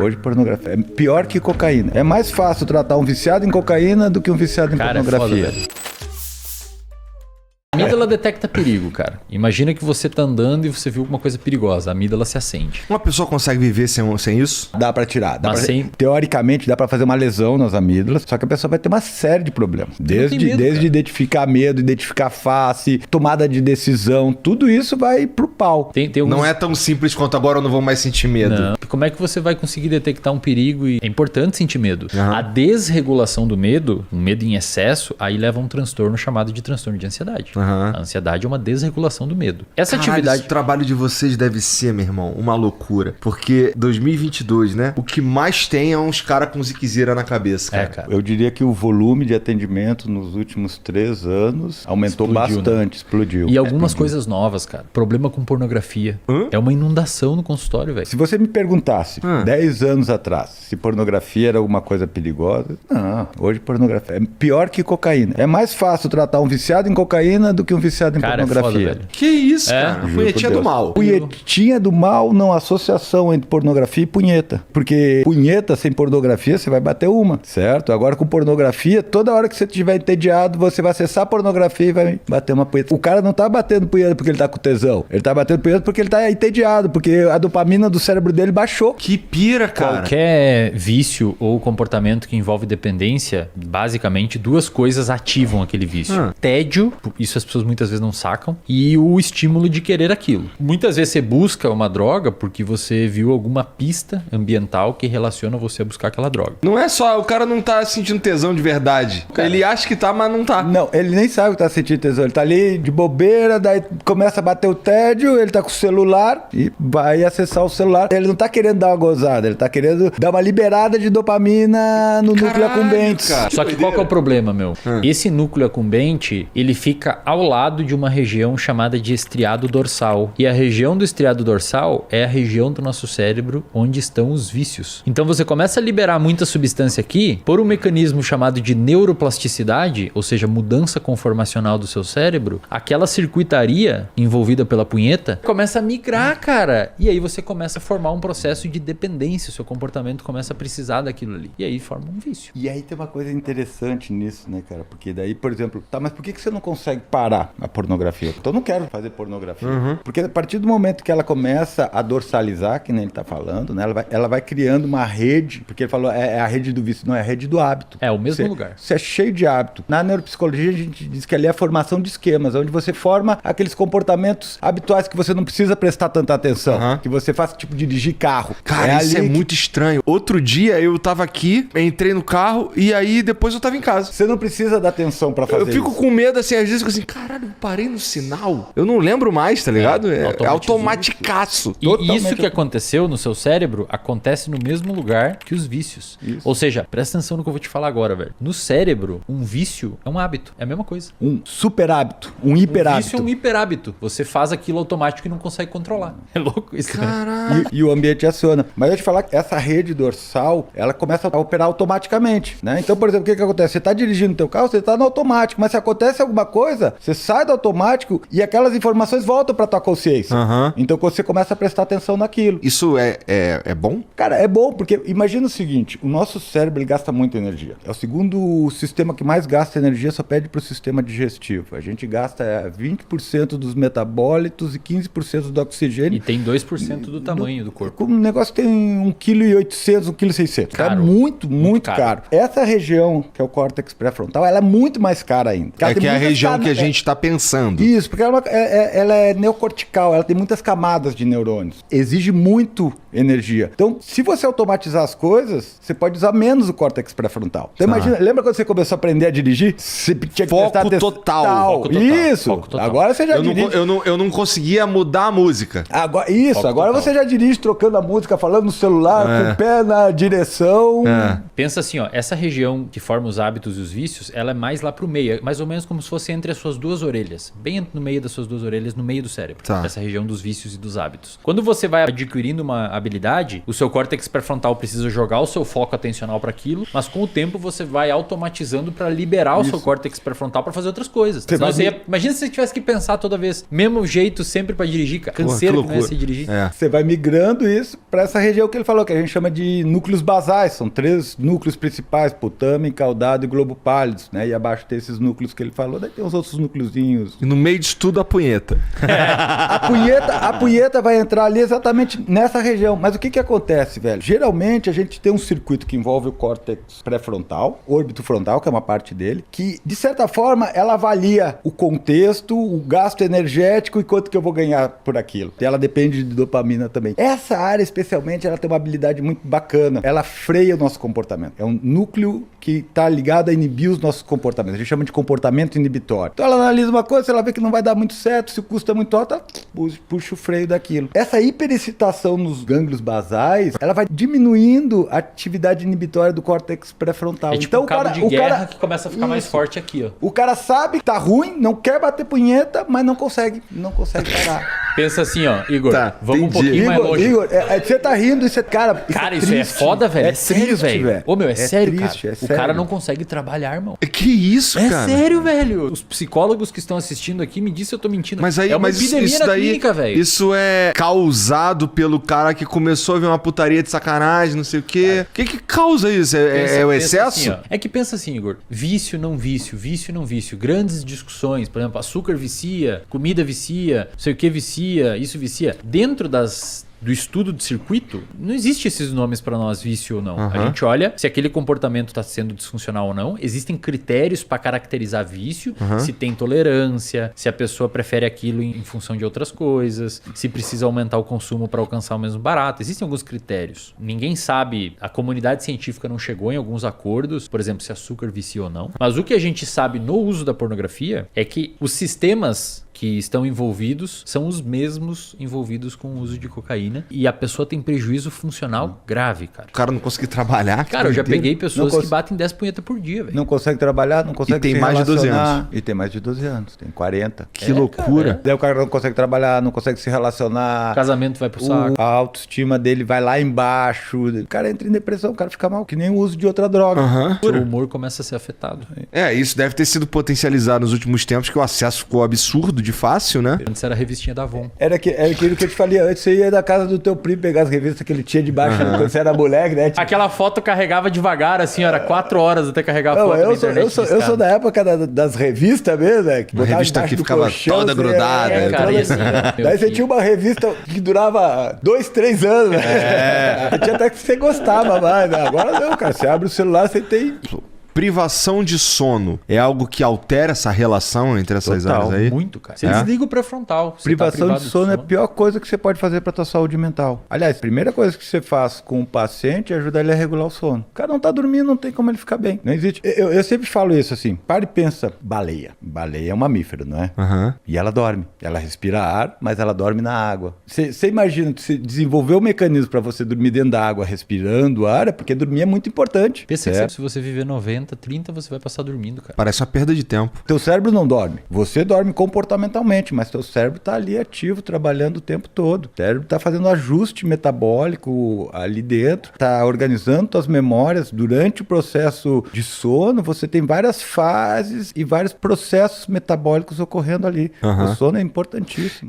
Hoje pornografia é pior que cocaína. É mais fácil tratar um viciado em cocaína do que um viciado em pornografia. É foda, a amígdala detecta perigo, cara. Imagina que você tá andando e você viu alguma coisa perigosa. A amígdala se acende. Uma pessoa consegue viver sem isso? Dá pra tirar. Sem... Teoricamente, dá pra fazer uma lesão nas amígdalas, só que a pessoa vai ter uma série de problemas. Desde identificar medo, identificar face, tomada de decisão, tudo isso vai pro pau. Tem alguns... Não é tão simples quanto agora eu não vou mais sentir medo. Não. Como é que você vai conseguir detectar um perigo? E é importante sentir medo. A desregulação do medo, um medo em excesso, aí leva a um transtorno chamado de transtorno de ansiedade. A ansiedade é uma desregulação do medo. Essa atividade... O trabalho de vocês deve ser, meu irmão, uma loucura. Porque 2022, né? O que mais tem é uns caras com ziquezira na cabeça, cara. cara. Eu diria que o volume de atendimento nos últimos 3 anos aumentou bastante, explodiu. E algumas coisas novas, cara. Problema com pornografia. É uma inundação no consultório, velho. Se você me perguntasse 10 anos atrás se pornografia era alguma coisa perigosa, não. Hoje pornografia é pior que cocaína. É mais fácil tratar um viciado em cocaína do que um viciado em pornografia. É foda, velho. Que isso, cara? Punhetinha do mal. Punhetinha do mal, não associação entre pornografia e punheta. Porque punheta sem pornografia, você vai bater uma, certo? Agora com pornografia, toda hora que você estiver entediado, você vai acessar a pornografia e vai bater uma punheta. O cara não tá batendo punheta porque ele tá com tesão. Ele tá batendo punheta porque ele tá entediado, porque a dopamina do cérebro dele baixou. Que pira, cara. Qualquer vício ou comportamento que envolve dependência, basicamente 2 coisas ativam aquele vício. Tédio, isso as pessoas muitas vezes não sacam, e o estímulo de querer aquilo. Muitas vezes você busca uma droga porque você viu alguma pista ambiental que relaciona você a buscar aquela droga. Não é só, o cara não tá sentindo tesão de verdade. Ele acha que tá, mas não tá. Não, ele nem sabe que tá sentindo tesão. Ele tá ali de bobeira, daí começa a bater o tédio, ele tá com o celular e vai acessar o celular. Ele não tá querendo dar uma gozada, ele tá querendo dar uma liberada de dopamina no núcleo acumbente. Só que qual que é o problema, meu? Esse núcleo acumbente, ele fica ao lado de uma região chamada de estriado dorsal. E a região do estriado dorsal é a região do nosso cérebro onde estão os vícios. Então você começa a liberar muita substância aqui por um mecanismo chamado de neuroplasticidade, ou seja, mudança conformacional do seu cérebro. Aquela circuitaria envolvida pela punheta começa a migrar, cara. E aí você começa a formar um processo de dependência. O seu comportamento começa a precisar daquilo ali. E aí forma um vício. E aí tem uma coisa interessante nisso, né, cara? Porque daí, por exemplo, tá, mas por que você não consegue parar a pornografia? Então eu não quero fazer pornografia. Porque a partir do momento que ela começa a dorsalizar, que nem ele tá falando, né? Ela vai criando uma rede, porque ele falou, é a rede do vício, não é a rede do hábito. É o mesmo lugar. Você é cheio de hábito. Na neuropsicologia a gente diz que ali é a formação de esquemas, onde você forma aqueles comportamentos habituais que você não precisa prestar tanta atenção. Que você faz, tipo, dirigir carro. Cara, isso é muito estranho. Outro dia eu tava aqui, entrei no carro e aí depois eu tava em casa. Você não precisa dar atenção pra fazer isso. Eu fico com medo, assim, às vezes eu fico assim, caralho, eu parei no sinal. Eu não lembro mais, tá ligado? É automaticaço. E isso que aconteceu no seu cérebro acontece no mesmo lugar que os vícios. Ou seja, presta atenção no que eu vou te falar agora, velho. No cérebro, um vício é um hábito. É a mesma coisa. Um super hábito. Um hiper hábito. Um vício é um hiper hábito. Você faz aquilo automático e não consegue controlar. É louco isso. Caralho. E o ambiente aciona. Mas eu te falar que essa rede dorsal, ela começa a operar automaticamente, né? Então, por exemplo, o que acontece? Você tá dirigindo o teu carro, você tá no automático. Mas se acontece alguma coisa, você sai do automático e aquelas informações voltam pra tua consciência. Então você começa a prestar atenção naquilo. Isso é bom? Cara, é bom, porque imagina o seguinte, o nosso cérebro ele gasta muita energia. É o segundo sistema que mais gasta energia, só pede pro sistema digestivo. A gente gasta 20% dos metabólitos e 15% do oxigênio. E tem 2% do tamanho do corpo. O negócio tem 1,8 kg, 1,6 kg. É muito caro. Essa região, que é o córtex pré-frontal, ela é muito mais cara ainda. É que é a região que a gente tá pensando. Isso, porque ela é neocortical, ela tem muitas camadas de neurônios. Exige muito energia. Então, se você automatizar as coisas, você pode usar menos o córtex pré-frontal. Então, imagina, lembra quando você começou a aprender a dirigir? Você tinha que prestar atenção. Foco total. Isso. Foco total. Agora você já dirige. Eu não conseguia mudar a música. Agora você já dirige trocando a música, falando no celular, com o pé na direção. Pensa assim, ó, essa região que forma os hábitos e os vícios, ela é mais lá pro meio, mais ou menos como se fosse entre as suas 2 orelhas, bem no meio das suas 2 orelhas, no meio do cérebro. Essa região dos vícios e dos hábitos. Quando você vai adquirindo uma habilidade habilidade, o seu córtex pré-frontal precisa jogar o seu foco atencional para aquilo, mas com o tempo você vai automatizando para liberar o seu córtex pré-frontal para fazer outras coisas. Imagina se você tivesse que pensar toda vez, mesmo jeito sempre para dirigir, cara. Canseiro que não é se dirigir. Você vai migrando isso para essa região que ele falou, que a gente chama de núcleos basais. São 3 núcleos principais, putame, caudado e globo pálido, né? E abaixo tem esses núcleos que ele falou, daí tem os outros núcleozinhos. E no meio disso tudo a punheta. A punheta vai entrar ali exatamente nessa região. Mas o que acontece, velho? Geralmente a gente tem um circuito que envolve o córtex pré-frontal, órbito frontal, que é uma parte dele, que de certa forma ela avalia o contexto, o gasto energético e quanto que eu vou ganhar por aquilo. E ela depende de dopamina também. Essa área especialmente, ela tem uma habilidade muito bacana. Ela freia o nosso comportamento. É um núcleo que está ligado a inibir os nossos comportamentos. A gente chama de comportamento inibitório. Então ela analisa uma coisa, se ela vê que não vai dar muito certo, se o custo é muito alto, ela puxa o freio daquilo. Essa hiperexcitação nos gânglios basais, ela vai diminuindo a atividade inibitória do córtex pré-frontal. É tipo então, um cabo de guerra que começa a ficar mais forte aqui, ó. O cara sabe que tá ruim, não quer bater punheta, mas não consegue parar. Pensa assim, ó, Igor, vamos entendi. um pouquinho mais longe. Igor, você tá rindo e você, cara, isso é foda, velho. É sério, velho. Ô, meu, é sério, triste, cara. O cara não consegue trabalhar, irmão. Que isso, cara? É sério, velho. Os psicólogos que estão assistindo aqui me dizem se eu tô mentindo. Mas aí, é uma epidemia isso na daí, clínica, velho. Isso é causado pelo cara que começou a ver uma putaria de sacanagem, não sei o quê. O que causa isso? É o excesso? Assim, é que pensa assim, Igor. Vício, não vício. Grandes discussões. Por exemplo, açúcar vicia, comida vicia, não sei o que vicia, isso vicia. Dentro do estudo de circuito, não existe esses nomes para nós, vício ou não. A gente olha se aquele comportamento está sendo disfuncional ou não. Existem critérios para caracterizar vício, se tem tolerância, se a pessoa prefere aquilo em função de outras coisas, se precisa aumentar o consumo para alcançar o mesmo barato. Existem alguns critérios. Ninguém sabe, a comunidade científica não chegou em alguns acordos, por exemplo, se açúcar vicia ou não. Mas o que a gente sabe no uso da pornografia é que os sistemas que estão envolvidos são os mesmos envolvidos com o uso de cocaína e a pessoa tem prejuízo funcional grave, cara. O cara não consegue trabalhar. Cara, eu já peguei pessoas que batem 10 punhetas por dia, velho. Não consegue trabalhar, não consegue se relacionar. E tem mais de 12 anos. E tem mais de 12 anos, tem 40. Que loucura. Cara, daí o cara não consegue trabalhar, não consegue se relacionar. O casamento vai pro saco. A autoestima dele vai lá embaixo. O cara entra em depressão, o cara fica mal, que nem o uso de outra droga. O humor começa a ser afetado. Isso deve ter sido potencializado nos últimos tempos, que o acesso ficou absurdo de fácil, né? Antes era a revistinha da Avon. Era aquilo que eu te falei antes. Você ia da casa do teu primo pegar as revistas que ele tinha debaixo quando você era moleque, né? Aquela foto carregava devagar, assim, era 4 horas até carregar a foto na internet. Eu sou da época das revistas mesmo, né? Uma revista que ficava colchão, toda grudada. Cara, e assim, daí você tinha uma revista que durava 2, 3 anos, né? Tinha até que você gostava mais, né? Agora não, cara. Você abre o celular, você tem... Privação de sono é algo que altera essa relação entre essas áreas aí? Muito, cara. Você desliga o pré-frontal. Privação de sono é a pior coisa que você pode fazer para tua saúde mental. Aliás, a primeira coisa que você faz com o paciente é ajudar ele a regular o sono. O cara não tá dormindo, não tem como ele ficar bem. Não existe. Eu sempre falo isso assim. Para e pensa. Baleia. Baleia é um mamífero, não é? E ela dorme. Ela respira ar, mas ela dorme na água. Você imagina, você desenvolver um mecanismo para você dormir dentro da água respirando ar, é porque dormir é muito importante. Pensa que se você viver 90, 30, você vai passar dormindo, cara. Parece uma perda de tempo. Teu cérebro não dorme. Você dorme comportamentalmente, mas teu cérebro tá ali ativo, trabalhando o tempo todo. O cérebro tá fazendo ajuste metabólico ali dentro, tá organizando tuas memórias. Durante o processo de sono, você tem várias fases e vários processos metabólicos ocorrendo ali. O sono é importantíssimo.